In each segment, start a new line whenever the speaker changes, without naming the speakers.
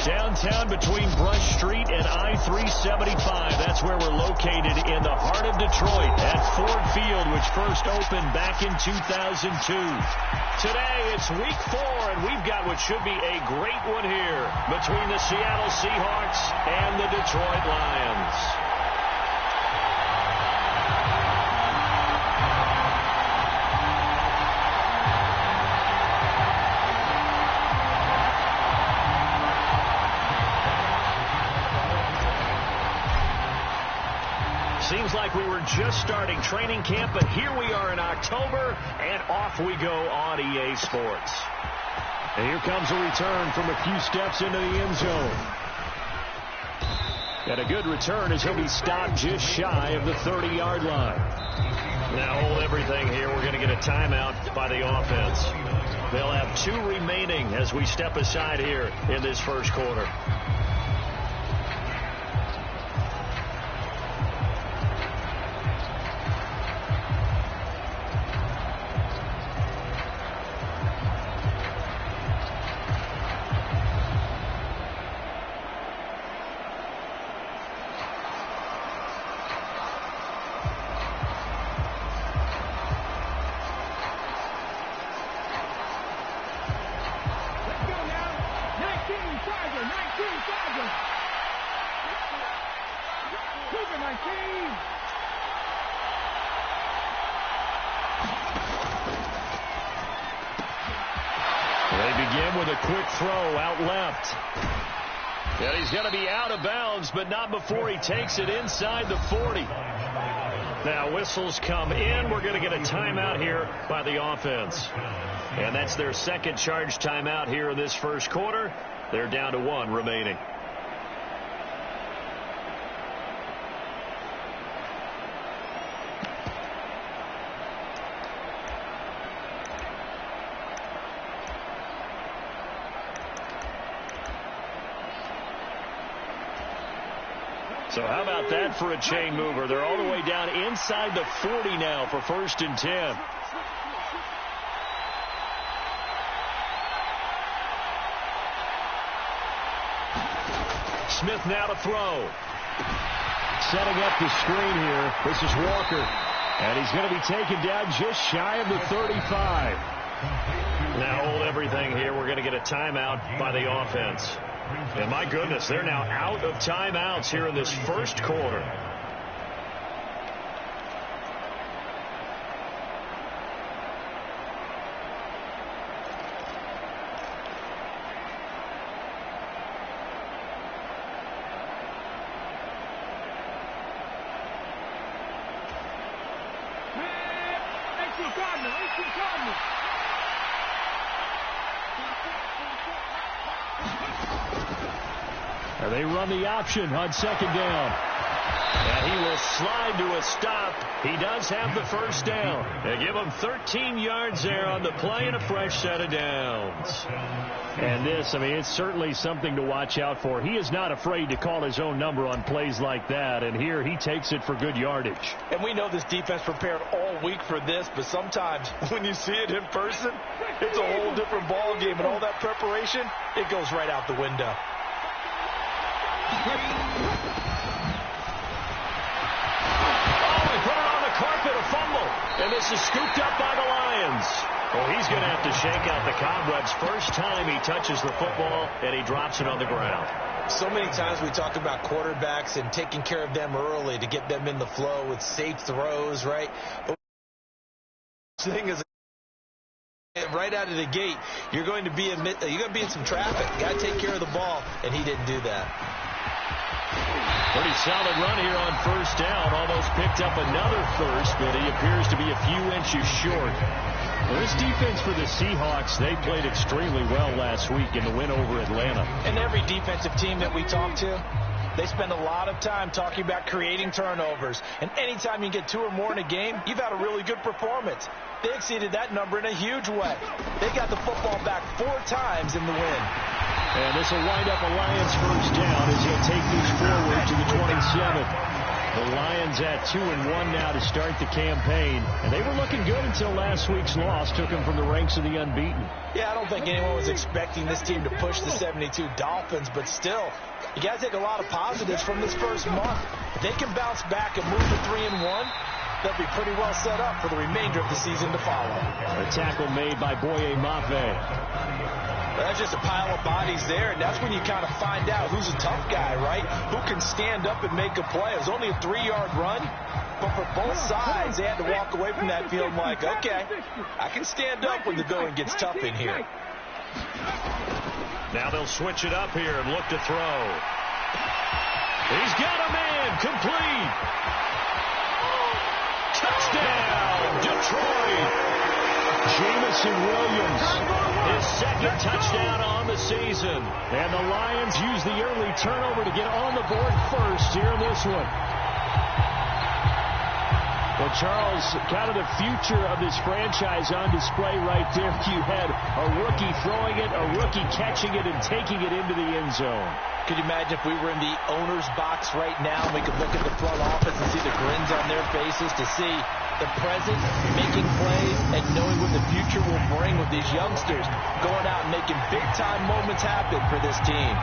Downtown between Brush Street and I-375. That's where we're located in the heart of Detroit at Ford Field, which first opened back in 2002. Today, it's week 4, and we've got what should be a great one here between the Seattle Seahawks and the Detroit Lions. Seems like we were just starting training camp, but here we are in October, and off we go on EA Sports. And here comes a return from a few steps into the end zone. And a good return as he'll be stopped just shy of the 30-yard line. Now hold everything here. We're going to get a timeout by the offense. They'll have 2 remaining as we step aside here in this first quarter. They begin with a quick throw out left. And he's going to be out of bounds, but not before he takes it inside the 40. Now whistles come in. We're going to get a timeout here by the offense. And that's their second charge timeout here in this first quarter. They're down to 1 remaining. So how about that for a chain mover? They're all the way down inside the 40 now for 1st and 10. Smith now to throw. Setting up the screen here. This is Walker. And he's going to be taken down just shy of the 35. Now hold everything here. We're going to get a timeout by the offense. And my goodness, they're now out of timeouts here in this first quarter. They run the option on 2nd down. And he will slide to a stop. He does have the first down. They give him 13 yards there on the play and a fresh set of downs. And this, I mean, it's certainly something to watch out for. He is not afraid to call his own number on plays like that. And here he takes it for good yardage.
And we know this defense prepared all week for this, but sometimes when you see it in person, it's a whole different ball game. And all that preparation, it goes right out the window.
Oh, he put it on the carpet, a fumble. And this is scooped up by the Lions. Well, he's going to have to shake out the cobwebs. First time he touches the football, and he drops it on the ground.
So many times we talk about quarterbacks and taking care of them early to get them in the flow with safe throws, right? But the thing is, right out of the gate, you're going to be in some traffic. You got to take care of the ball, and he didn't do that.
Pretty solid run here on 1st down. Almost picked up another first, but he appears to be a few inches short. Well, this defense for the Seahawks, they played extremely well last week in the win over Atlanta.
And every defensive team that we talk to, they spend a lot of time talking about creating turnovers. And anytime you get 2 or more in a game, you've had a really good performance. They exceeded that number in a huge way. They got the football back 4 times in the win.
And this will wind up a Lions first down as he'll take this forward to the 27. The Lions at 2-1 now to start the campaign. And they were looking good until last week's loss took them from the ranks of the unbeaten.
Yeah, I don't think anyone was expecting this team to push the 72 Dolphins, but still, you got to take a lot of positives from this first month. If they can bounce back and move to 3-1, they'll be pretty well set up for the remainder of the season to follow.
A tackle made by Boye Mafe.
That's just a pile of bodies there, and that's when you kind of find out who's a tough guy, right? Who can stand up and make a play. It was only a 3-yard run, but for both sides, they had to walk away from that field like, okay, I can stand up when the going gets tough in here.
Now they'll switch it up here and look to throw. He's got a man, complete. Touchdown, Detroit. Jamison Williams, his second touchdown on the season. And the Lions use the early turnover to get on the board first here in this one. Well, Charles, kind of the future of this franchise on display right there. You had a rookie throwing it, a rookie catching it, and taking it into the end zone.
Could you imagine if we were in the owner's box right now and we could look at the front office and see the grins on their faces to see the present, making plays, and knowing what the future will bring with these youngsters going out and making big-time moments happen for this team.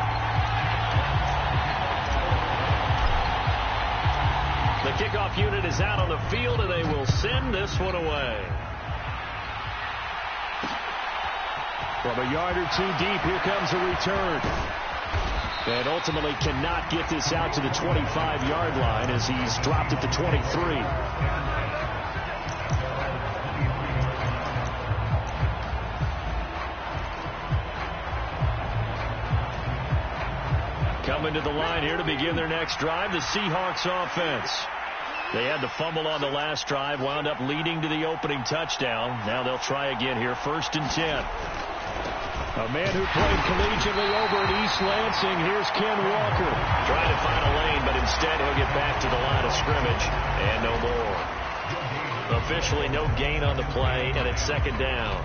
The kickoff unit is out on the field, and they will send this one away. From a yard or two deep, here comes a return. And ultimately cannot get this out to the 25-yard line as he's dropped at the 23. Coming to the line here to begin their next drive, the Seahawks offense. They had the fumble on the last drive, wound up leading to the opening touchdown. Now they'll try again here, 1st and 10. A man who played collegiately over at East Lansing. Here's Ken Walker. Trying to find a lane, but instead he'll get back to the line of scrimmage. And no more. Officially no gain on the play, and it's 2nd down.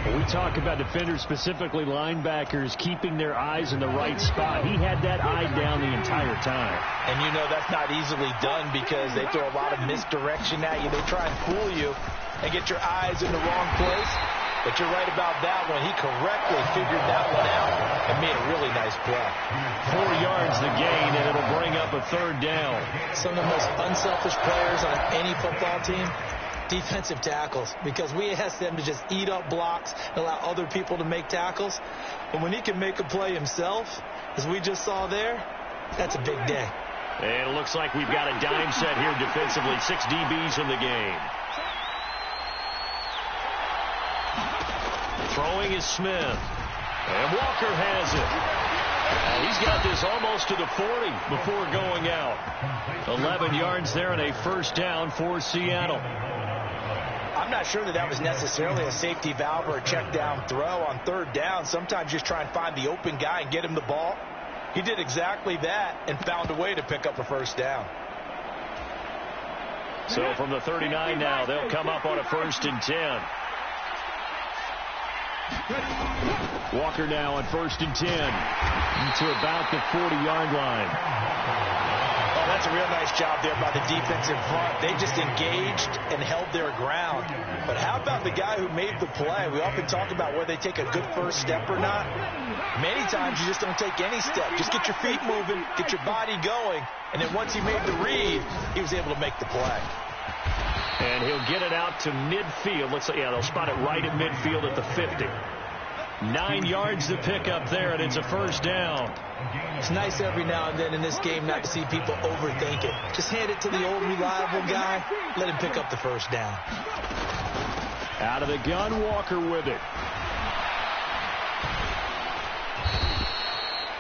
When we talk about defenders, specifically linebackers, keeping their eyes in the right spot. He had that eye down the entire time.
And you know that's not easily done because they throw a lot of misdirection at you. They try and fool you and get your eyes in the wrong place. But you're right about that one. He correctly figured that one out and made a really nice play.
4 yards the gain, and it'll bring up a 3rd down.
Some of the most unselfish players on any football team, defensive tackles, because we ask them to just eat up blocks and allow other people to make tackles. But when he can make a play himself, as we just saw there, that's a big day.
And it looks like we've got a dime set here defensively. 6 DBs in the game. Throwing is Smith. And Walker has it. And he's got this almost to the 40 before going out. 11 yards there and a 1st down for Seattle.
I'm not sure that was necessarily a safety valve or a check down throw on 3rd down. Sometimes just try and find the open guy and get him the ball. He did exactly that and found a way to pick up a 1st down.
So from the 39 now, they'll come up on a 1st and 10. Walker now on 1st and 10 to about the 40-yard line.
Oh, that's a real nice job there by the defense in front. They just engaged and held their ground. But how about the guy who made the play? We often talk about whether they take a good first step or not. Many times you just don't take any step. Just get your feet moving, get your body going, and then once he made the read, he was able to make the play.
And he'll get it out to midfield. Looks like, yeah, they'll spot it right at midfield at the 50. 9 yards to pick up there, and it's a 1st down.
It's nice every now and then in this game not to see people overthink it. Just hand it to the old reliable guy. Let him pick up the 1st down.
Out of the gun, Walker with it.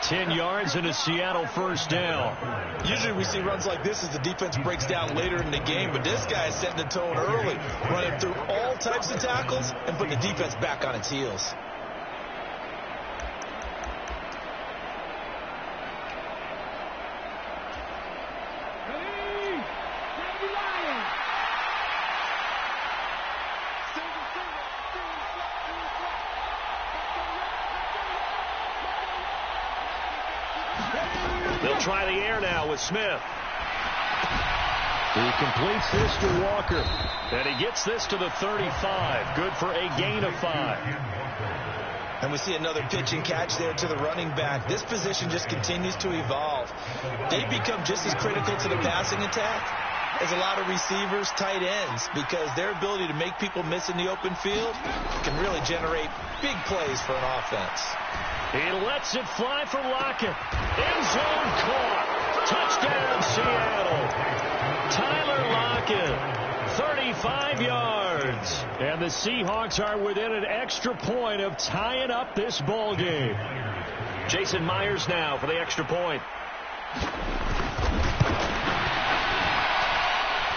10 yards and a Seattle 1st down.
Usually we see runs like this as the defense breaks down later in the game, but this guy is setting the tone early, running through all types of tackles and putting the defense back on its heels.
They'll try the air now with Smith. He completes this to Walker. And he gets this to the 35. Good for a gain of 5.
And we see another pitch and catch there to the running back. This position just continues to evolve. They become just as critical to the passing attack as a lot of receivers, tight ends, because their ability to make people miss in the open field can really generate big plays for an offense.
He lets it fly for Lockett. End zone caught. Touchdown, Seattle. Tyler Lockett, 35 yards. And the Seahawks are within an extra point of tying up this ball game. Jason Myers now for the extra point.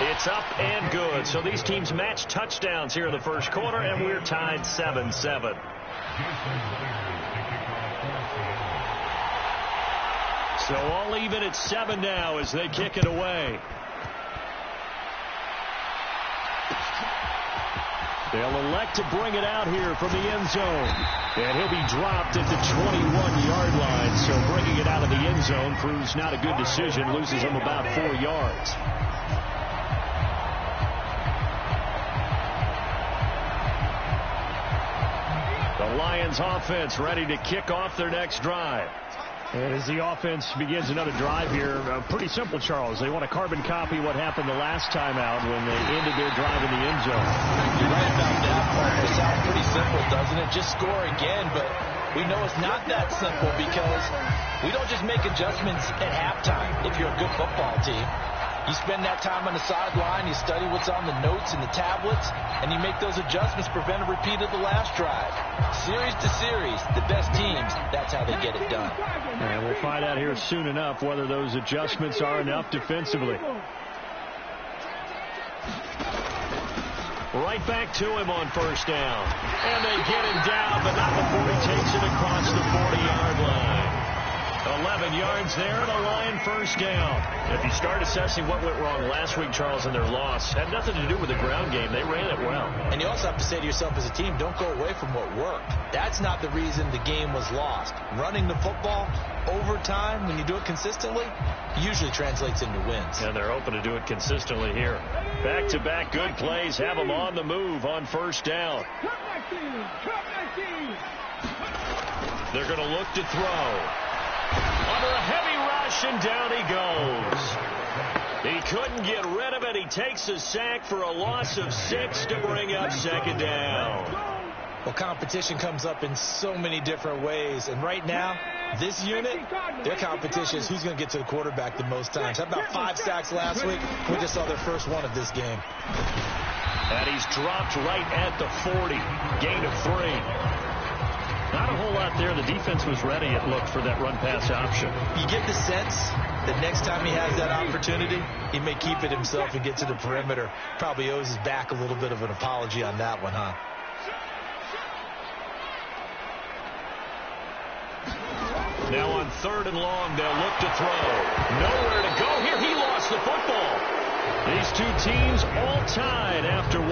It's up and good. So these teams match touchdowns here in the first quarter, and we're tied 7-7. So all even at 7 now as they kick it away. They'll elect to bring it out here from the end zone. And he'll be dropped at the 21-yard line. So bringing it out of the end zone proves not a good decision. Loses him about 4 yards. The Lions offense ready to kick off their next drive. And as the offense begins another drive here, pretty simple, Charles. They want to carbon copy what happened the last time out when they ended their drive in the end zone.
You're right about that part. It sounds pretty simple, doesn't it? Just score again, but we know it's not that simple because we don't just make adjustments at halftime if you're a good football team. You spend that time on the sideline, you study what's on the notes and the tablets, and you make those adjustments, prevent a repeat of the last drive. Series to series, the best teams, that's how they get it done.
And we'll find out here soon enough whether those adjustments are enough defensively. Right back to him on first down. And they get him down, but not before he takes it across the 40-yard line. 11 yards there and a Lion first down. If you start assessing what went wrong last week, Charles, in their loss, had nothing to do with the ground game. They ran it well.
And you also have to say to yourself as a team, don't go away from what worked. That's not the reason the game was lost. Running the football over time, when you do it consistently, usually translates into wins.
And they're hoping to do it consistently here. Back-to-back good plays have them on the move on first down. They're going to look to throw. Under a heavy rush, and down he goes. He couldn't get rid of it. He takes a sack for a loss of 6 to bring up second down.
Well, competition comes up in so many different ways. And right now, this unit, their competition is who's going to get to the quarterback the most times. How about 5 sacks last week? We just saw their first one of this game.
And he's dropped right at the 40. Gain of 3. Not a whole lot there. The defense was ready, it looked, for that run-pass option.
You get the sense that next time he has that opportunity, he may keep it himself and get to the perimeter. Probably owes his back a little bit of an apology on that one, huh?
Now on 3rd and long, they'll look to throw. Nowhere to go here. He lost the football. These two teams all tied after 1.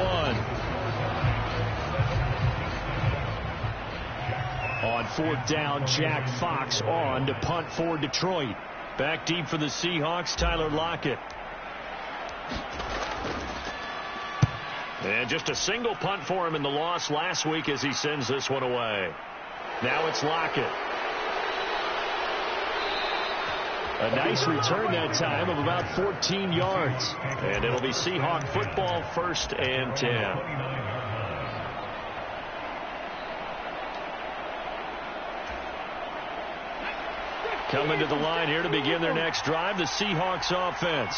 On 4th down, Jack Fox on to punt for Detroit. Back deep for the Seahawks, Tyler Lockett. And just a single punt for him in the loss last week as he sends this one away. Now it's Lockett. A nice return that time of about 14 yards. And it'll be Seahawk football, 1st and 10. Coming to the line here to begin their next drive, the Seahawks offense.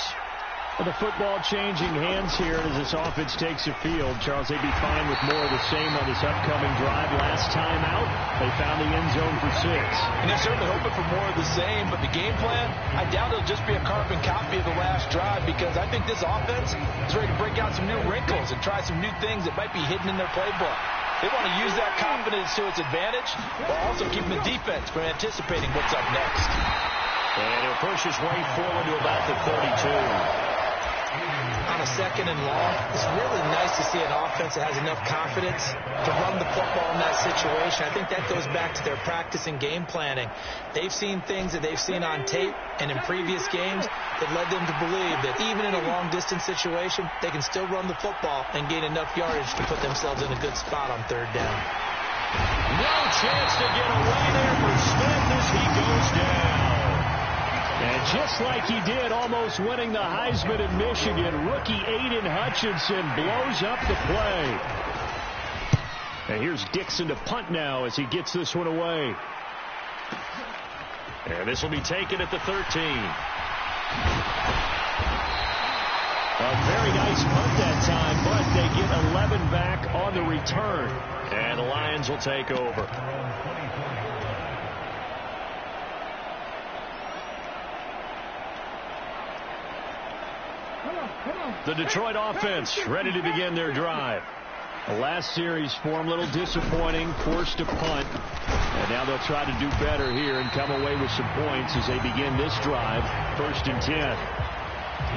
Well, the football changing hands here as this offense takes the field. Charles, they'd be fine with more of the same on this upcoming drive. Last time out, they found the end zone for 6.
And they're certainly hoping for more of the same, but the game plan, I doubt it'll just be a carbon copy of the last drive, because I think this offense is ready to break out some new wrinkles and try some new things that might be hidden in their playbook. They want to use that confidence to its advantage, while also keeping the defense from anticipating what's up next.
And he'll push his way forward to about the 32.
On a a 2nd and long, it's really nice to see an offense that has enough confidence to run the football in that situation. I think that goes back to their practice and game planning. They've seen things that they've seen on tape and in previous games that led them to believe that even in a long-distance situation, they can still run the football and gain enough yardage to put themselves in a good spot on 3rd down.
No chance to get away there for Smith as he goes down. And just like he did, almost winning the Heisman in Michigan, rookie Aiden Hutchinson blows up the play. And here's Dixon to punt now as he gets this one away. And this will be taken at the 13. A very nice punt that time, but they get 11 back on the return. And the Lions will take over. The Detroit offense ready to begin their drive. The last series for them a little disappointing, forced to punt. And now they'll try to do better here and come away with some points as they begin this drive. 1st and 10.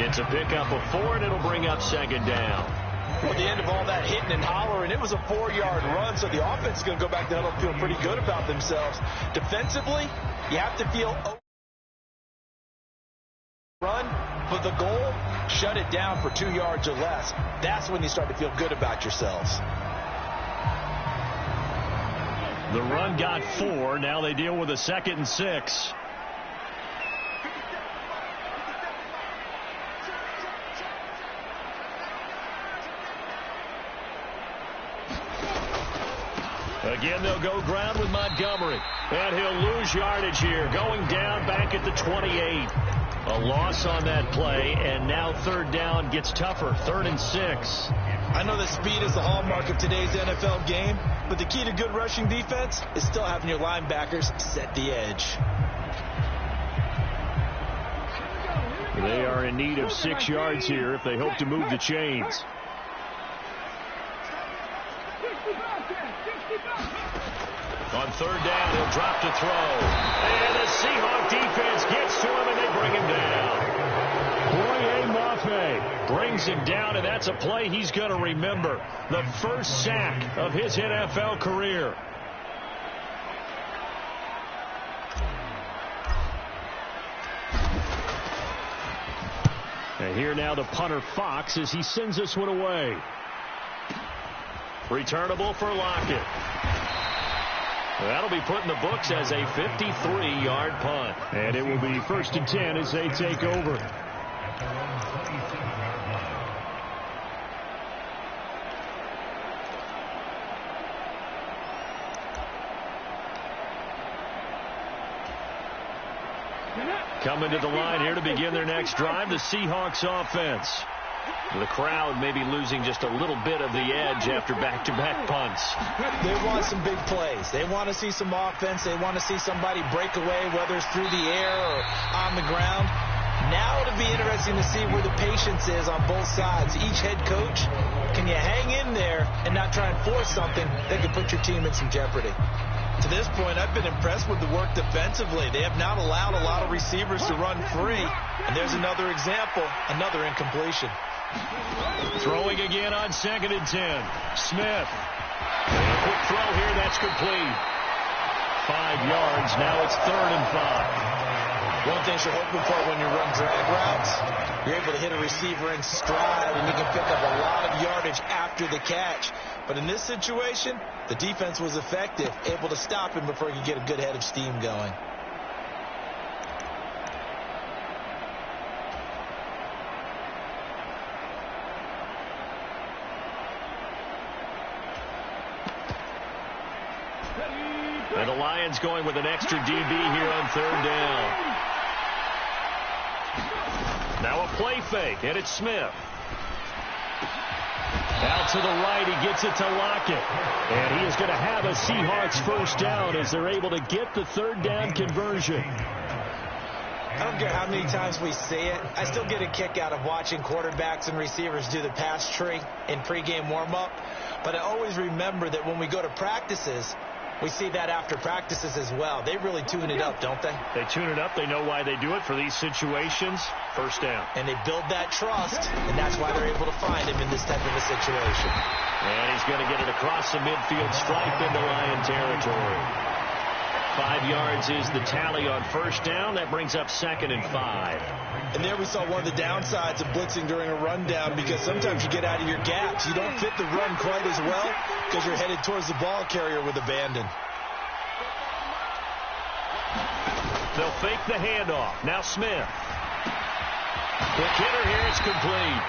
It's a pickup of 4, and it'll bring up 2nd down.
Well, at the end of all that hitting and hollering, it was a 4-yard run, so the offense is going to go back to huddle feeling pretty good about themselves. Defensively, you have to feel run, but the goal, shut it down for 2 yards or less. That's when you start to feel good about yourselves.
The run got 4. Now they deal with a 2nd and 6. Again, they'll go ground with Montgomery. And he'll lose yardage here. Going down back at the 28. A loss on that play, and now 3rd down gets tougher. 3rd and 6.
I know that speed is the hallmark of today's NFL game, but the key to good rushing defense is still having your linebackers set the edge.
They are in need of 6 yards here if they hope to move the chains. On 3rd down, he'll drop to throw. And the Seahawk defense gets to him, and they bring him down. Boye Mafe brings him down, and that's a play he's going to remember. The first sack of his NFL career. And here now the punter Fox as he sends this one away. Returnable for Lockett. That'll be put in the books as a 53-yard punt. And it will be 1st and 10 as they take over. Coming to the line here to begin their next drive, the Seahawks offense. The crowd maybe losing just a little bit of the edge after back-to-back punts.
They want some big plays. They want to see some offense. They want to see somebody break away, whether it's through the air or on the ground. Now it'll be interesting to see where the patience is on both sides. Each head coach, can you hang in there and not try and force something that could put your team in some jeopardy? To this point, I've been impressed with the work defensively. They have not allowed a lot of receivers to run free. And there's another example, another incompletion.
Throwing again on 2nd and 10. Smith. And a quick throw here. That's complete. 5 yards. Now it's 3rd and 5.
One thing you're hoping for when you run drag routes, you're able to hit a receiver in stride, and you can pick up a lot of yardage after the catch. But in this situation, the defense was effective, able to stop him before he could get a good head of steam going.
And the Lions going with an extra DB here on 3rd down. Now a play fake, and it's Smith. Out to the right, he gets it to Lockett. And he is going to have a Seahawks 1st down as they're able to get the 3rd down conversion.
I don't care how many times we see it. I still get a kick out of watching quarterbacks and receivers do the pass tree in pregame warm-up. But I always remember that when we go to practices, We see that after practices as well. They really tune it up, don't they?
They tune it up. They know why they do it for these situations. First down.
And they build that trust, and that's why they're able to find him in this type of a situation.
And he's going to get it across the midfield stripe into Lion territory. 5 yards is the tally on first down. That brings up 2nd and 5.
And there we saw one of the downsides of blitzing during a rundown, because sometimes you get out of your gaps. You don't fit the run quite as well because you're headed towards the ball carrier with abandon.
They'll fake the handoff. Now Smith. Quick hitter here. It's complete.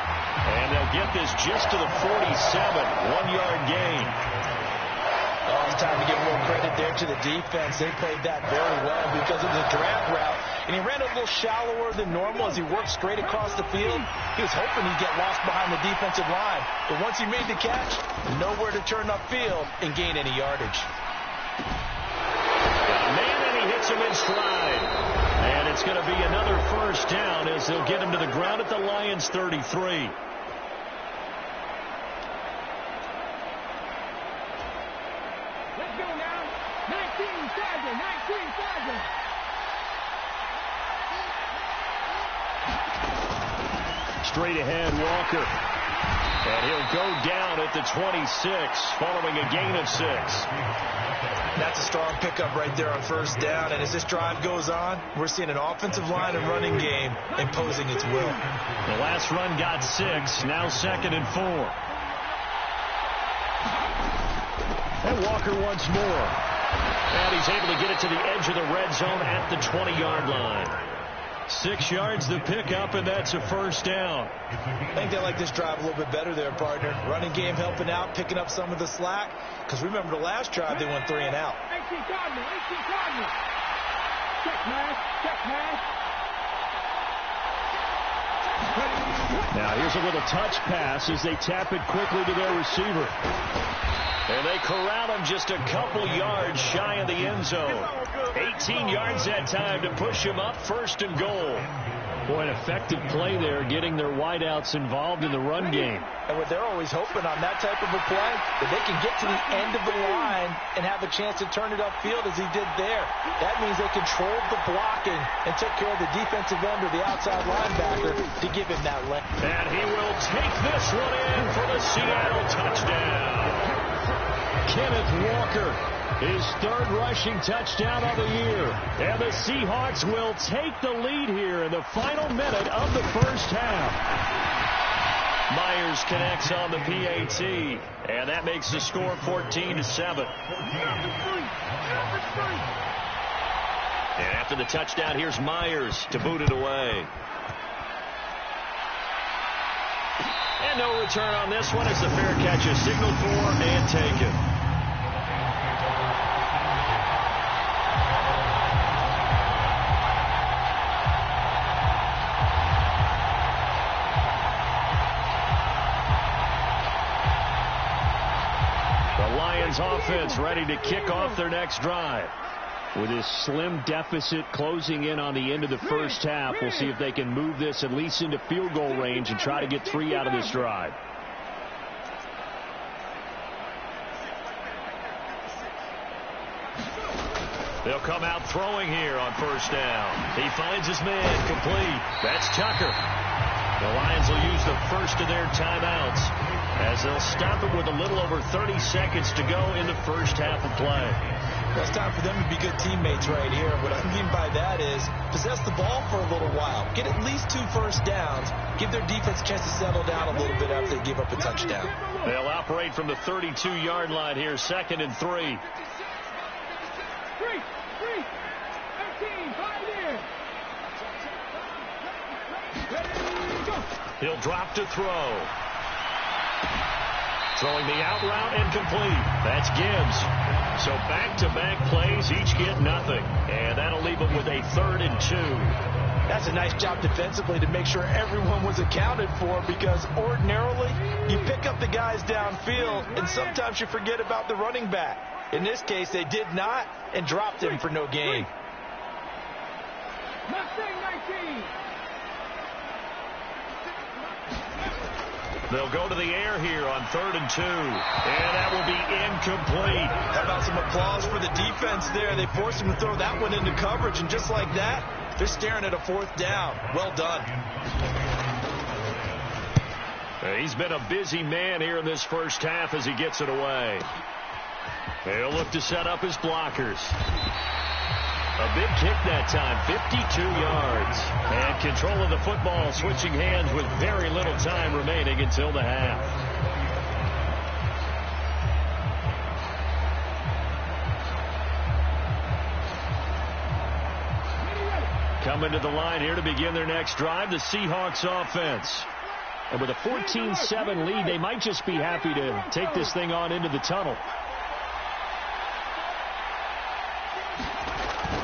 And they'll get this just to the 47. 1-yard gain.
Oh, it's time to give a little credit there to the defense. They played that very well because it was a drag route, and he ran a little shallower than normal as he worked straight across the field. He was hoping he'd get lost behind the defensive line, but once he made the catch, nowhere to turn upfield and gain any yardage.
Got a man, and he hits him in stride. And it's going to be another first down as they'll get him to the ground at the Lions' 33. Straight ahead, Walker. And he'll go down at the 26 following a gain of 6.
That's a strong pickup right there on first down. And as this drive goes on, we're seeing an offensive line and running game imposing its will.
The last run got 6. Now 2nd and 4. And Walker once more. And he's able to get it to the edge of the red zone at the 20-yard line. 6 yards the pickup, and that's a first down.
I think they like this drive a little bit better there, partner. Running game helping out, picking up some of the slack. Because remember the last drive, they went 3 and out.
Now here's a little touch pass as they tap it quickly to their receiver. And they corral him just a couple yards shy of the end zone. 18 yards that time to push him up, 1st and goal. Boy, an effective play there, getting their wideouts involved in the run game.
And what they're always hoping on that type of a play, that they can get to the end of the line and have a chance to turn it upfield as he did there. That means they controlled the blocking and took care of the defensive end or the outside linebacker to give him that length.
And he will take this one in for the Seattle touchdown. Kenneth Walker, his 3rd rushing touchdown of the year. And the Seahawks will take the lead here in the final minute of the first half. Myers connects on the PAT, and that makes the score 14-7. And after the touchdown, here's Myers to boot it away. And no return on this one as the fair catch is signaled for and taken. Offense ready to kick off their next drive. With this slim deficit closing in on the end of the first half, we'll see if they can move this at least into field goal range and try to get 3 out of this drive. They'll come out throwing here on first down. He finds his man complete. That's Tucker. The Lions will use the first of their timeouts as they'll stop it with a little over 30 seconds to go in the first half of play.
Well, it's time for them to be good teammates right here. What I mean by that is possess the ball for a little while. Get at least 2 first downs. Give their defense a chance to settle down a little bit after they give up a touchdown.
They'll operate from the 32-yard line here, 2nd and 3. He'll drop to throw. Throwing the out route and complete. That's Gibbs. So back-to-back plays, each get nothing. And that'll leave them with a 3rd and 2.
That's a nice job defensively to make sure everyone was accounted for, because ordinarily you pick up the guys downfield and sometimes you forget about the running back. In this case, they did not and dropped him for no gain.
They'll go to the air here on 3rd and 2. And that will be incomplete.
How about some applause for the defense there? They forced him to throw that one into coverage, and just like that, they're staring at a 4th down. Well done.
He's been a busy man here in this first half as he gets it away. He'll look to set up his blockers. A big kick that time, 52 yards. And control of the football, switching hands with very little time remaining until the half. Coming to the line here to begin their next drive, the Seahawks offense. And with a 14-7 lead, they might just be happy to take this thing on into the tunnel.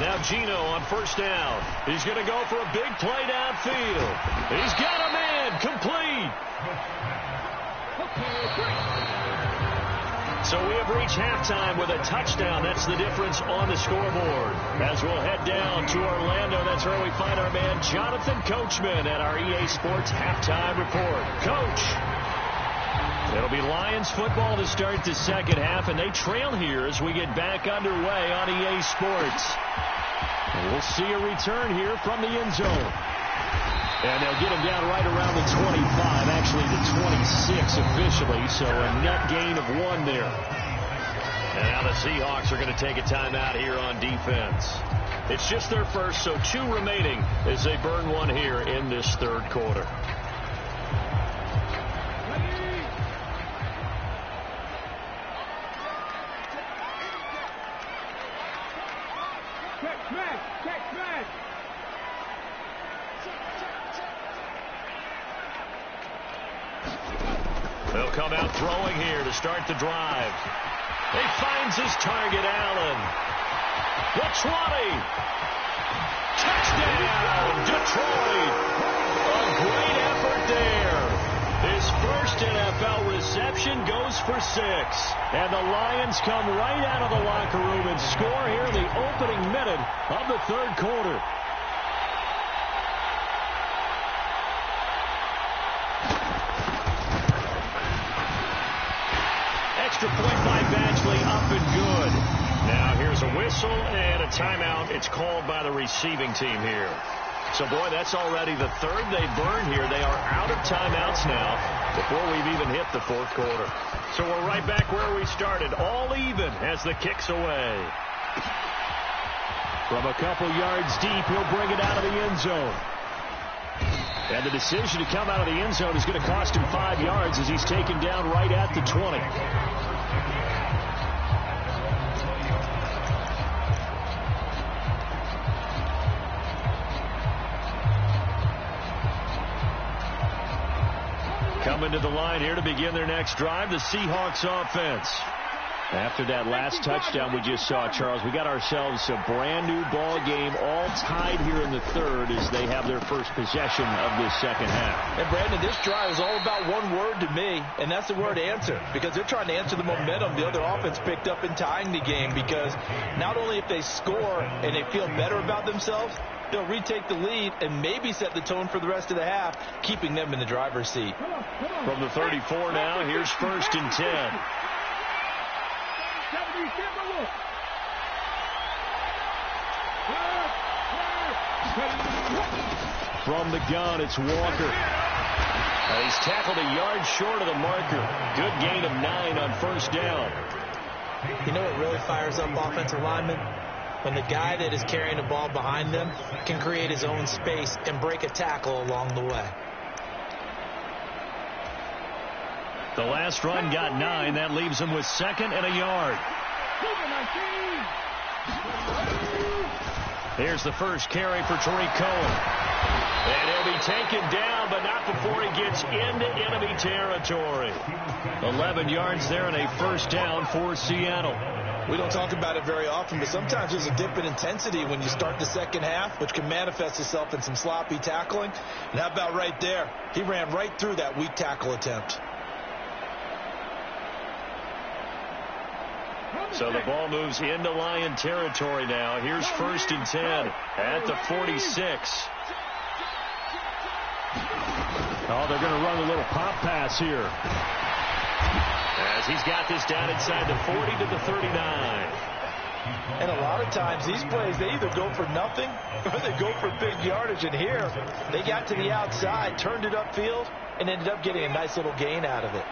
Now Gino on 1st down. He's going to go for a big play downfield. He's got a man complete. So we have reached halftime with a touchdown. That's the difference on the scoreboard. As we'll head down to Orlando, that's where we find our man Jonathan Coachman at our EA Sports Halftime Report. Coach. It'll be Lions football to start the second half, and they trail here as we get back underway on EA Sports. And we'll see a return here from the end zone. And they'll get him down right around the 25, actually the 26 officially, so a net gain of 1 there. And now the Seahawks are going to take a timeout here on defense. It's just their first, so 2 remaining as they burn 1 here in this 3rd quarter. They'll come out throwing here to start the drive. He finds his target, Allen. The 20. Touchdown, Detroit. A great effort there. His first NFL reception goes for 6. And the Lions come right out of the locker room and score here in the opening minute of the 3rd quarter. Extra point by Badgley, up and good. Now here's a whistle and a timeout. It's called by the receiving team here. So, boy, that's already the 3rd they burn here. They are out of timeouts now before we've even hit the 4th quarter. So we're right back where we started, all even as the kick's away. From a couple yards deep, he'll bring it out of the end zone. And the decision to come out of the end zone is going to cost him 5 yards as he's taken down right at the 20. Coming to the line here to begin their next drive, the Seahawks offense. After that last touchdown we just saw, Charles, we got ourselves a brand new ball game, all tied here in the 3rd as they have their first possession of this second half.
And Brandon, this drive is all about one word to me, and that's the word answer, because they're trying to answer the momentum the other offense picked up in tying the game, because not only if they score and they feel better about themselves, they'll retake the lead and maybe set the tone for the rest of the half, keeping them in the driver's seat.
From the 34 now, here's 1st and 10. From the gun, it's Walker. He's tackled a yard short of the marker. Good gain of 9 on 1st down.
You know what really fires up offensive linemen? When the guy that is carrying the ball behind them can create his own space and break a tackle along the way.
The last run got 9. That leaves him with 2nd and a yard. Here's the first carry for Tariq Cohen. And he'll be taken down, but not before he gets into enemy territory. 11 yards there and a 1st down for Seattle.
We don't talk about it very often, but sometimes there's a dip in intensity when you start the second half, which can manifest itself in some sloppy tackling. And how about right there? He ran right through that weak tackle attempt.
So the ball moves into Lion territory now. Here's 1st and 10 at the 46. Oh, they're going to run a little pop pass here. As he's got this down inside the 40 to the 39.
And a lot of times these plays, they either go for nothing or they go for big yardage. And here, they got to the outside, turned it upfield, and ended up getting a nice little gain out of it.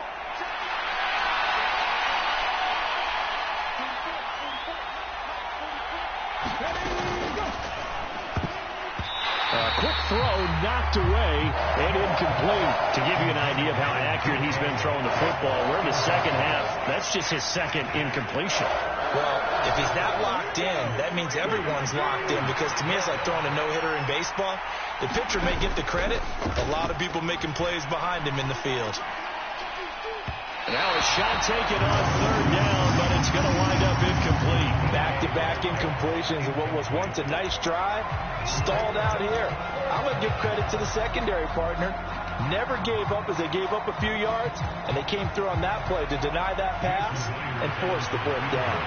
Quick throw, knocked away, and incomplete. To give you an idea of how accurate he's been throwing the football, we're in the second half. That's just his second incompletion.
Well, if he's that locked in, that means everyone's locked in, because to me it's like throwing a no-hitter in baseball. The pitcher may get the credit. A lot of people making plays behind him in the field.
Now a shot taken on third down, but it's going to wind up incomplete.
Back-to-back incompletions of what was once a nice drive, stalled out here. I'm going to give credit to the secondary partner. Never gave up as they gave up a few yards, and they came through on that play to deny that pass and force the fourth down.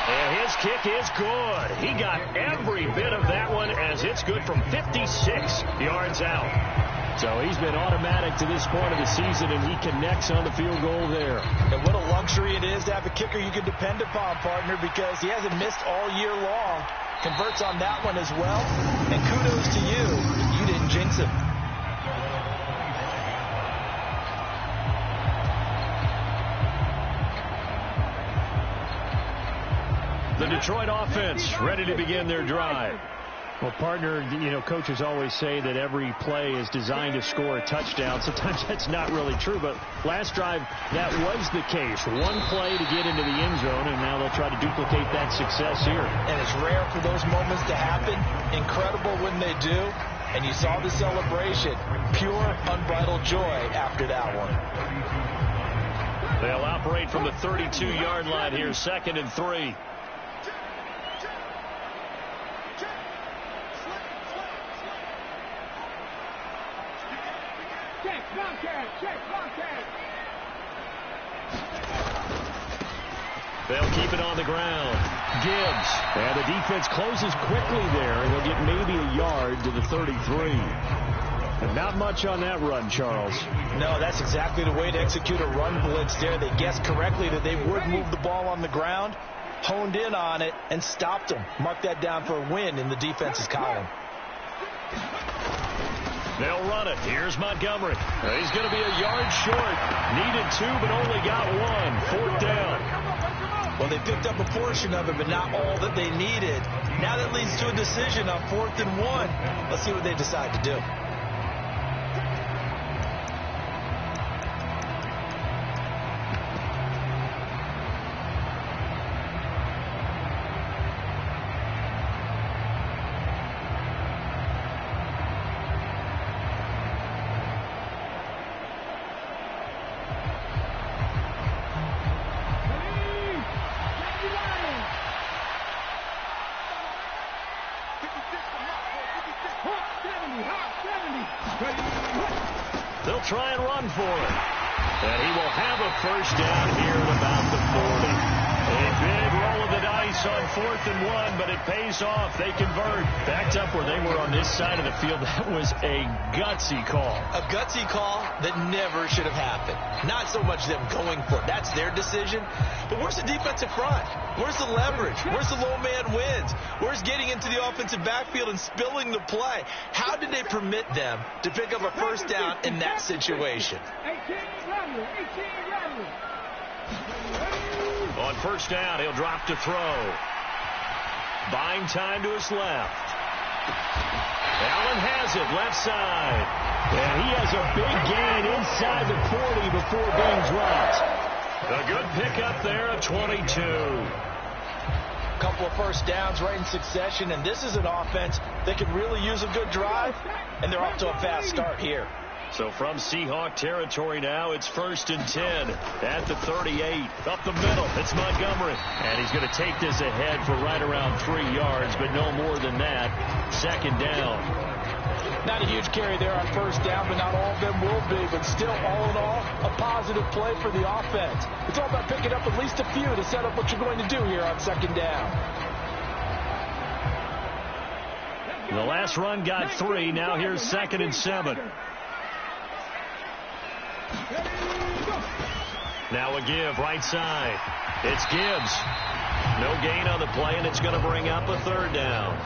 And his kick is good. He got every bit of that one, as it's good from 56 yards out. So he's been automatic to this point of the season, and he connects on the field goal there.
And what a luxury it is to have a kicker you can depend upon, partner, because he hasn't missed all year long. Converts on that one as well. And kudos to you. You didn't jinx him.
The Detroit offense ready to begin their drive.
Well, partner, you know, coaches always say that every play is designed to score a touchdown. Sometimes that's not really true, but last drive, that was the case. One play to get into the end zone, and now they'll try to duplicate that success here.
And it's rare for those moments to happen. Incredible when they do. And you saw the celebration. Pure, unbridled joy after that one.
They'll operate from the 32-yard line here, 2nd and 3. They'll keep it on the ground. Gibbs. And the defense closes quickly there, and he'll get maybe a yard to the 33. And not much on that run, Charles.
No, that's exactly the way to execute a run blitz there. They guessed correctly that they would move the ball on the ground, honed in on it, and stopped them. Mark that down for a win in the defense's column.
They'll run it. Here's Montgomery. He's going to be a yard short. Needed 2, but only got 1. 4th down.
Well, they picked up a portion of it, but not all that they needed. Now that leads to a decision on 4th and 1. Let's see what they decide to do.
They'll try and run for it. And he will have a first down here at about the 40. A big roll of the dice on 4th and 1, but it pays off. They convert. Backed up where they were on this side of the field. That was a gutsy call.
A gutsy call that never should have happened. Not so much them going for it. That's their decision. But where's the defensive front? Where's the leverage? Where's the low man wins? Where's getting into the offensive backfield and spilling the play? How did they permit them to pick up a first down in that situation?
On first down, he'll drop to throw. Buying time to his left. Allen has it, left side. And he has a big gain inside the 40 before being dropped. A good pickup there at 22.
A couple of first downs right in succession, and this is an offense that could really use a good drive, and they're off to a fast start here.
So from Seahawk territory now, it's 1st and 10 at the 38. Up the middle, it's Montgomery. And he's going to take this ahead for right around 3 yards, but no more than that. 2nd down.
Not a huge carry there on first down, but not all of them will be. But still, all in all, a positive. positive play for the offense. It's all about picking up at least a few to set up what you're going to do here on second down.
The last run got 3. Now here's 2nd and 7. Now a give right side. It's Gibbs. No gain on the play, and it's going to bring up a 3rd down.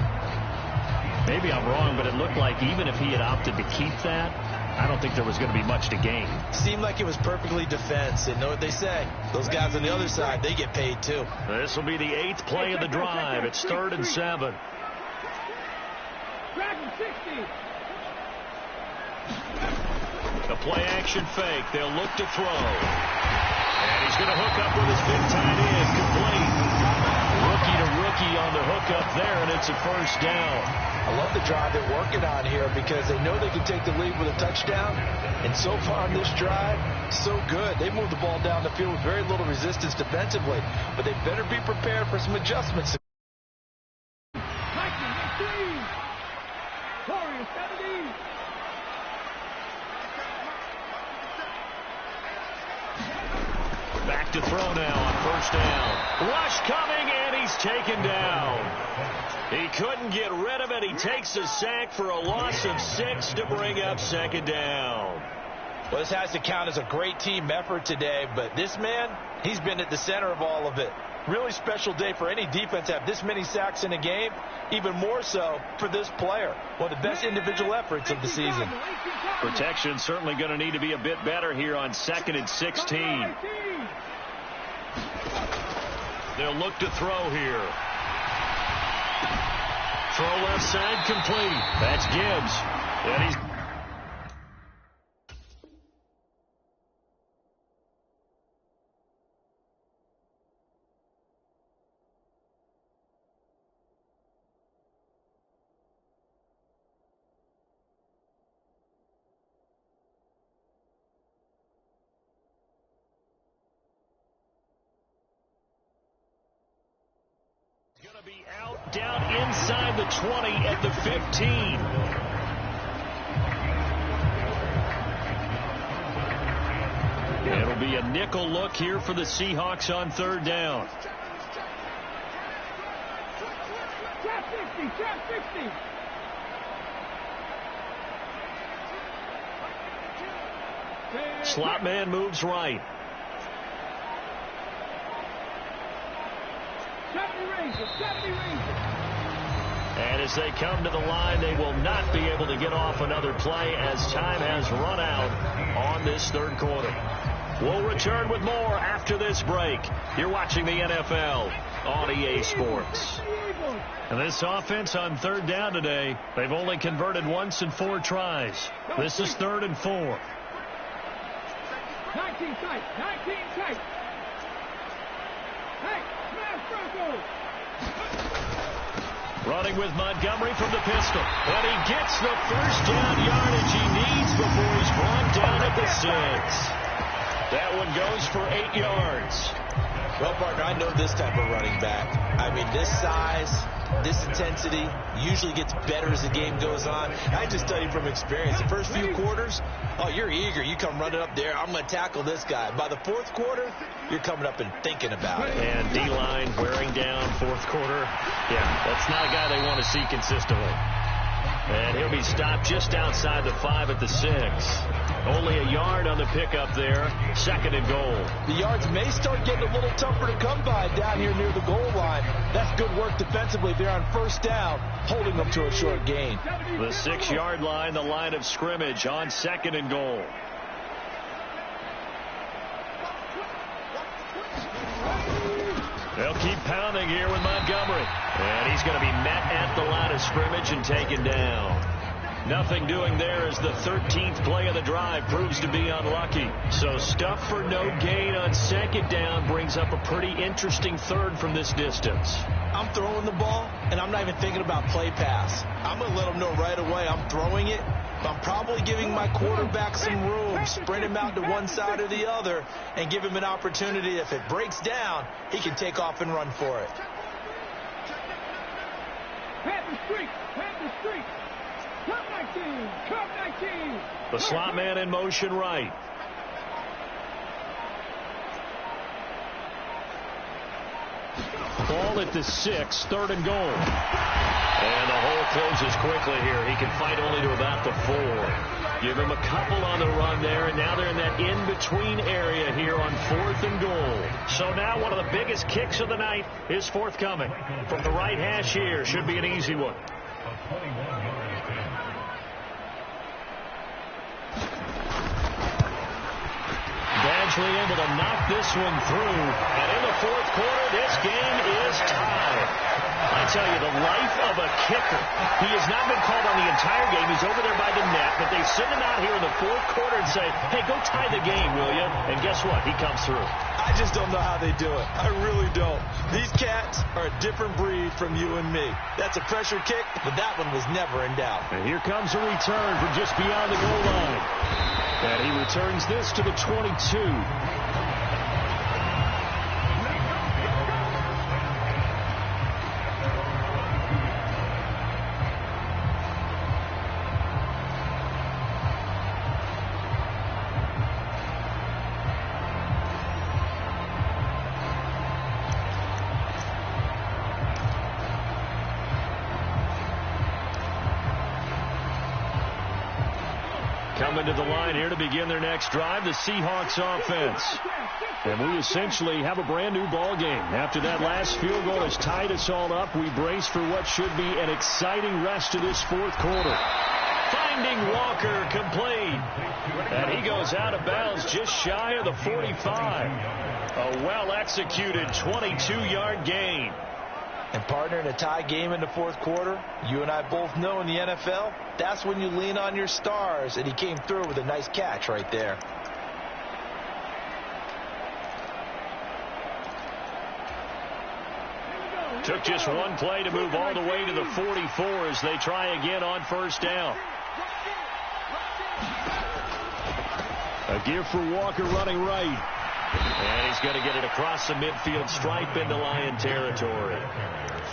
Maybe I'm wrong, but it looked like even if he had opted to keep that, I don't think there was going to be much to gain.
Seemed like it was perfectly defense. And know what they say? Those guys on the other side, they get paid too.
This will be the 8th play of the drive. It's 3rd and 7. The play action fake. They'll look to throw. And he's going to hook up with his big tight end. Complete. Rookie to rookie on the hookup there, and it's a 1st down.
I love the drive they're working on here because they know they can take the lead with a touchdown. And so far on this drive, so good. They moved the ball down the field with very little resistance defensively. But they better be prepared for some adjustments.
Back to throw now on 1st down. Rush coming, and he's taken down. He couldn't get rid of it. He takes a sack for a loss of 6 to bring up 2nd down.
Well, this has to count as a great team effort today, but this man, he's been at the center of all of it. Really special day for any defense to have this many sacks in a game, even more so for this player. One of the best individual efforts of the season.
Protection certainly going to need to be a bit better here on 2nd and 16. They'll look to throw here. Throw left side complete. That's Gibbs. And he's going to be out down inside the 20 at the 15. It'll be a nickel look here for the Seahawks on 3rd down. Slot man moves right. And as they come to the line, they will not be able to get off another play as time has run out on this 3rd quarter. We'll return with more after this break. You're watching the NFL on EA Sports. And this offense on 3rd down today, they've only converted once in 4 tries. This is 3rd and 4.
19 tight, 19 tight. Hey, smash Bronco.
Running with Montgomery from the pistol. And he gets the 1st down yardage he needs before he's brought down at the 6. That one goes for 8 yards.
Well, partner, I know this type of running back. I mean, this size, this intensity usually gets better as the game goes on. I just tell you from experience, the first few quarters, oh, you're eager. You come running up there. I'm going to tackle this guy. By the 4th quarter, you're coming up and thinking about it.
And D-line wearing down 4th quarter. Yeah, that's not a guy they want to see consistently. And he'll be stopped just outside the 5 at the 6. Only a yard on the pickup there. 2nd and goal.
The yards may start getting a little tougher to come by down here near the goal line. That's good work defensively there on 1st down, holding them to a short gain.
The 6-yard line, the line of scrimmage on 2nd and goal. They'll keep pounding here with Montgomery. And he's going to be met at the line of scrimmage and taken down. Nothing doing there as the 13th play of the drive proves to be unlucky. So stuff for no gain on 2nd down brings up a pretty interesting 3rd from this distance.
I'm throwing the ball, and I'm not even thinking about play pass. I'm going to let them know right away I'm throwing it, but I'm probably giving my quarterback some room, spread him out to one side or the other, and give him an opportunity. If it breaks down, he can take off and run for it.
Panther streak, Panther streak. Cup 19, Cup 19.
The slot man in motion right. Ball at the 6, 3rd and goal.
And the hole closes quickly here. He can fight only to about the 4. Give him a couple on the run there, and now they're in that in-between area here on 4th and goal. So now one of the biggest kicks of the night is forthcoming. From the right hash here, should be an easy one. Badgley able to knock this one through. And in the 4th quarter, this game is tied. I tell you, the life of a kicker. He has not been called on the entire game. He's over there by the net, but they send him out here in the 4th quarter and say, hey, go tie the game, will you? And guess what? He comes through.
I just don't know how they do it. I really don't. These cats are a different breed from you and me. That's a pressure kick, but that one was never in doubt.
And here comes a return from just beyond the goal line. And he returns this to the 22. Coming to the line here to begin their next drive, the Seahawks offense. And we essentially have a brand new ball game. After that last field goal has tied us all up, we brace for what should be an exciting rest of this 4th quarter. Finding Walker complete. And he goes out of bounds just shy of the 45. A well-executed 22-yard gain.
And, partner, in a tie game in the 4th quarter, you and I both know in the NFL, that's when you lean on your stars, and he came through with a nice catch right there.
Took just one play to move all the way to the 44 as they try again on 1st down. A give for Walker running right. And he's going to get it across the midfield stripe into Lion territory.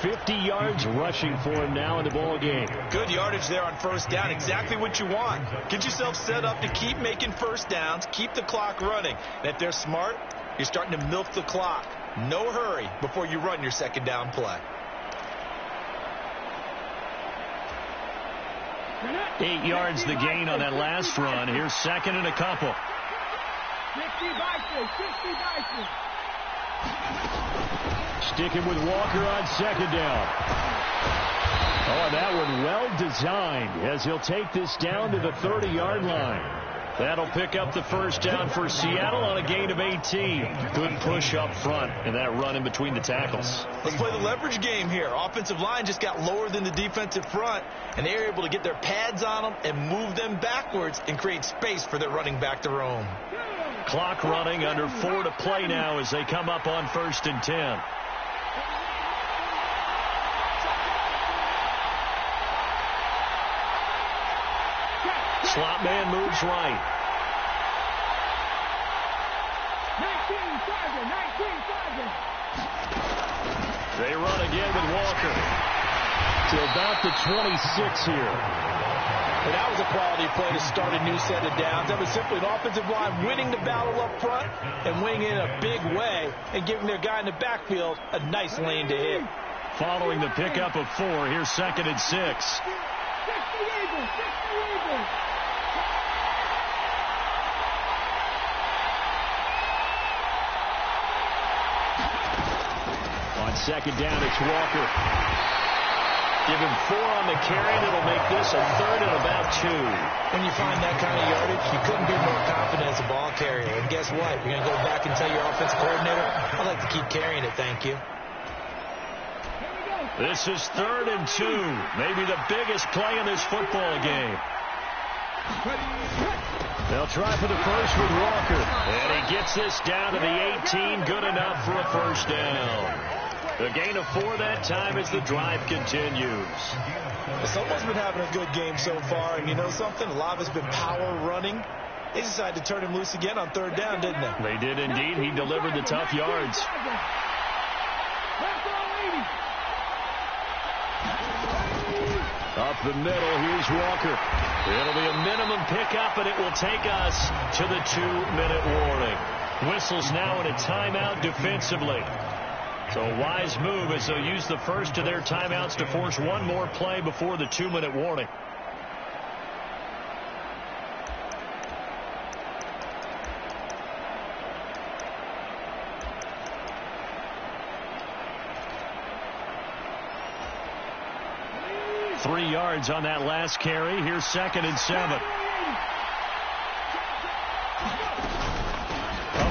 50 yards rushing for him now in the ball game.
Good yardage there on 1st down. Exactly what you want. Get yourself set up to keep making 1st downs, keep the clock running. And if they're smart, you're starting to milk the clock. No hurry before you run your 2nd down play.
8 yards the gain on that last run. Here's 2nd and a couple.
60 Vikings, 60 Vikings.
Sticking with Walker on 2nd down. Oh, that one well designed as he'll take this down to the 30-yard line. That'll pick up the 1st down for Seattle on a gain of 18. Good push up front and that run in between the tackles.
Let's play the leverage game here. Offensive line just got lower than the defensive front, and they were able to get their pads on them and move them backwards and create space for their running back to roam.
Clock running, under 4 to play now as they come up on 1st and 10. Slot man moves right.
19 Sergeant.
They run again with Walker to about the 26 here.
And that was a quality play to start a new set of downs. That was simply an offensive line winning the battle up front and winning in a big way and giving their guy in the backfield a nice lane to hit.
Following the pickup of 4, here's 2nd and 6.
60 Eagles.
On 2nd down, it's Walker. Give him 4 on the carry, and it'll make this a 3rd and about 2.
When you find that kind of yardage, you couldn't be more confident as a ball carrier. And guess what? You're going to go back and tell your offensive coordinator, I'd like to keep carrying it, thank you.
This is 3rd and 2. Maybe the biggest play in this football game. They'll try for the first with Walker. And he gets this down to the 18. Good enough for a 1st down. A gain of 4 that time as the drive continues.
Someone's been having a good game so far, and you know something? A lot of it's been power running. They decided to turn him loose again on 3rd down, didn't they?
They did indeed. He delivered the tough yards. Up the middle, here's Walker. It'll be a minimum pickup, and it will take us to the 2-minute warning. Whistles now in a timeout defensively.
So a wise move as they'll use the first of their timeouts to force one more play before the 2-minute warning. Three yards on that last carry. Here's 2nd and 7. Up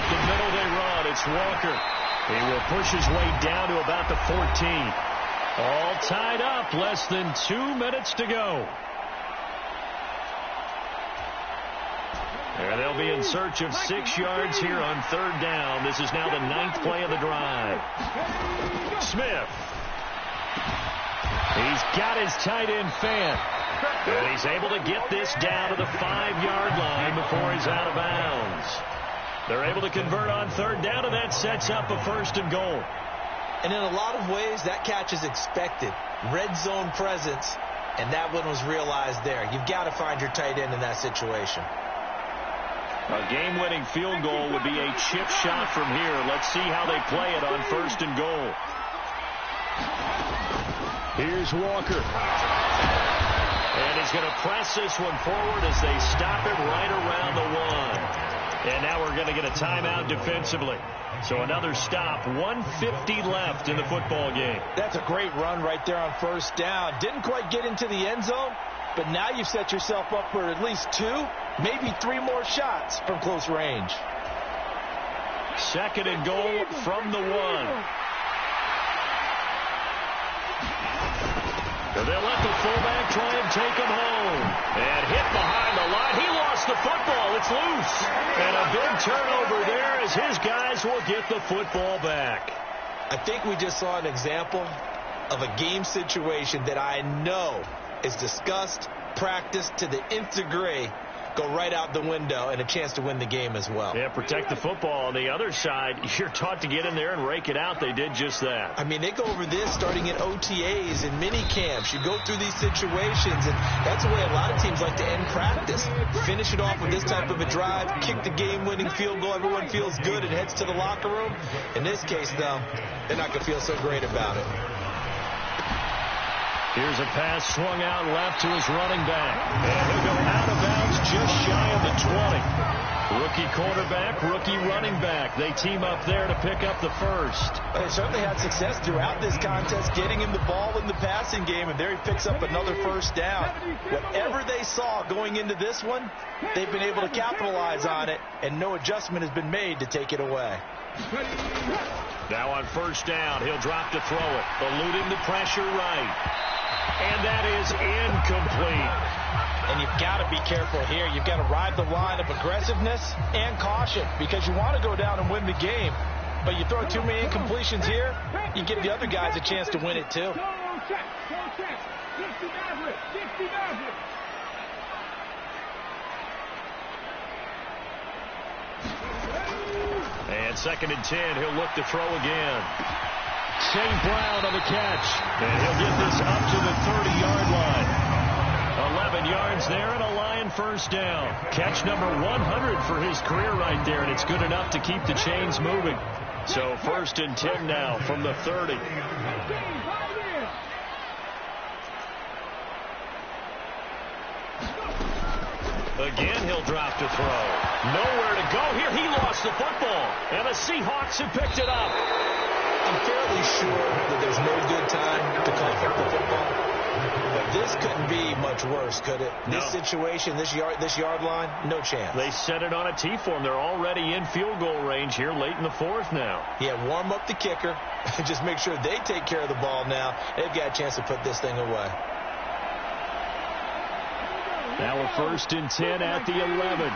the middle they run. It's Walker. He will push his way down to about the 14. All tied up. Less than 2 minutes to go. And they'll be in search of 6 yards here on 3rd down. This is now the 9th play of the drive. Smith. He's got his tight end fan. And he's able to get this down to the 5-yard line before he's out of bounds. They're able to convert on 3rd down, and that sets up a 1st and goal.
And in a lot of ways, that catch is expected. Red zone presence, and that one was realized there. You've got to find your tight end in that situation.
A game-winning field goal would be a chip shot from here. Let's see how they play it on 1st and goal. Here's Walker. And he's going to press this one forward as they stop it right around the 1. And now we're going to get a timeout defensively. So another stop. 1:50 left in the football game.
That's a great run right there on 1st down. Didn't quite get into the end zone, but now you've set yourself up for at least 2, maybe 3 more shots from close range.
2nd and goal from the 1. They'll let the fullback try and take him home. And hit behind the line. He lost the football. It's loose. And a big turnover there as his guys will get the football back.
I think we just saw an example of a game situation that I know is discussed, practiced to the nth degree, go right out the window, and a chance to win the game as well.
Yeah, protect the football. On the other side, you're taught to get in there and rake it out. They did just that.
I mean, they go over this starting at OTAs and mini camps. You go through these situations, and that's the way a lot of teams like to end practice. Finish it off with this type of a drive, kick the game-winning field goal. Everyone feels good and heads to the locker room. In this case, though, they're not going to feel so great about it.
Here's a pass swung out left to his running back. And he'll go out of bounds just shy of the 20. Rookie quarterback, rookie running back. They team up there to pick up the first.
They certainly had success throughout this contest, getting him the ball in the passing game, and there he picks up another 1st down. Whatever they saw going into this one, they've been able to capitalize on it, and no adjustment has been made to take it away.
Now on 1st down, he'll drop to throw it, eluding the pressure right. And that is incomplete.
And you've got to be careful here. You've got to ride the line of aggressiveness and caution because you want to go down and win the game. But you throw too many incompletions here, you give the other guys a chance to win it too.
And 2nd and 10, he'll look to throw again. St. Brown on the catch. And he'll get this up to the 30-yard line. 11 yards there and a Lion 1st down. Catch number 100 for his career right there, and it's good enough to keep the chains moving. So 1st and 10 now from the 30. Again, he'll drop to throw. Nowhere to go here. He lost the football, and the Seahawks have picked it up.
I'm fairly sure that there's no good time to cough up the football. But this couldn't be much worse, could it?
No.
This situation, this yard line, no chance.
They set it on a T-form. They're already in field goal range here late in the 4th now.
Yeah, warm up the kicker. Just make sure they take care of the ball now. They've got a chance to put this thing away.
Now a 1st and 10 at the 11.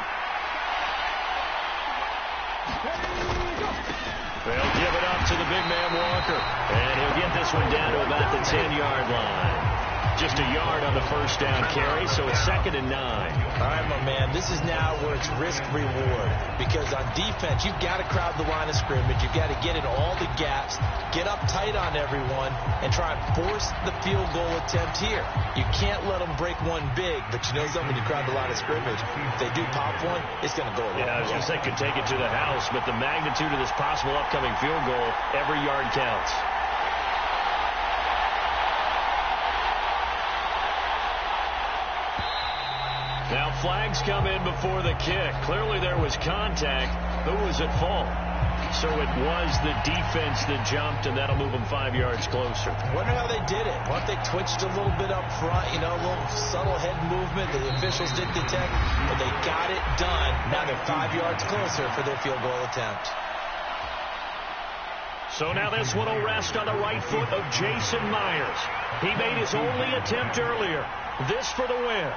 They'll give it up to the big man Walker. And he'll get this one down to about the 10-yard line. just a yard on the first down carry, so it's 2nd and 9.
All right, my man, this is now where it's risk-reward. Because on defense, you've got to crowd the line of scrimmage. You've got to get in all the gaps, get up tight on everyone, and try and force the field goal attempt here. You can't let them break one big, but you know something, when you crowd the line of scrimmage, if they do pop one, it's going to go away.
Yeah, I was going to say could take it to the house, but the magnitude of this possible upcoming field goal, every yard counts. Now flags come in before the kick. Clearly there was contact. Who was at fault? So it was the defense that jumped, and that'll move them 5 yards closer.
Wonder how they did it. What if they twitched a little bit up front, you know, a little subtle head movement the officials didn't detect, but they got it done. Now they're 5 yards closer for their field goal attempt.
So now this one will rest on the right foot of Jason Myers. He made his only attempt earlier. This for the win.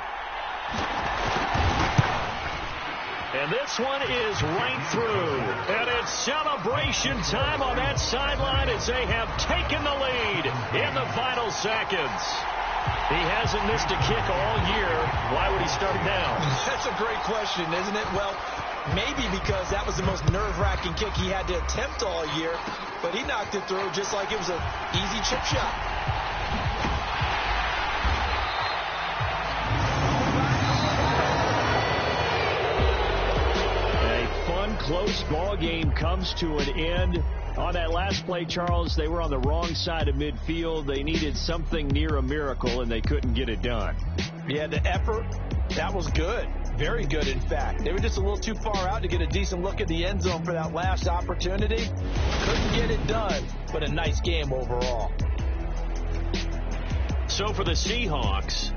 And this one is right through. And it's celebration time on that sideline as they have taken the lead in the final seconds. He hasn't missed a kick all year. Why would he start now?
That's a great question, isn't it? Well, maybe because that was the most nerve-wracking kick he had to attempt all year, but he knocked it through just like it was an easy chip shot.
Close ball game comes to an end. On that last play, Charles, they were on the wrong side of midfield. They needed something near a miracle, and they couldn't get it done.
Yeah, the effort, that was good. Very good, in fact. They were just a little too far out to get a decent look at the end zone for that last opportunity. Couldn't get it done, but a nice game overall.
So for the Seahawks,